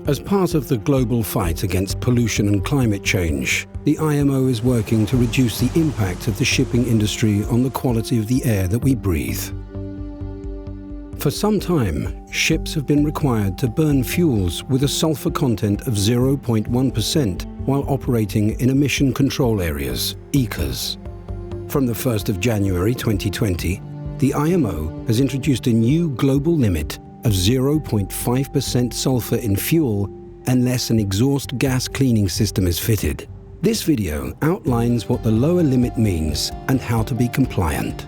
As part of the global fight against pollution and climate change, the IMO is working to reduce the impact of the shipping industry on the quality of the air that we breathe. For some time, ships have been required to burn fuels with a sulfur content of 0.1% while operating in emission control areas, ECAs. From the 1st of January 2020, the IMO has introduced a new global limit of 0.5% sulfur in fuel unless an exhaust gas cleaning system is fitted. This video outlines what the lower limit means and how to be compliant.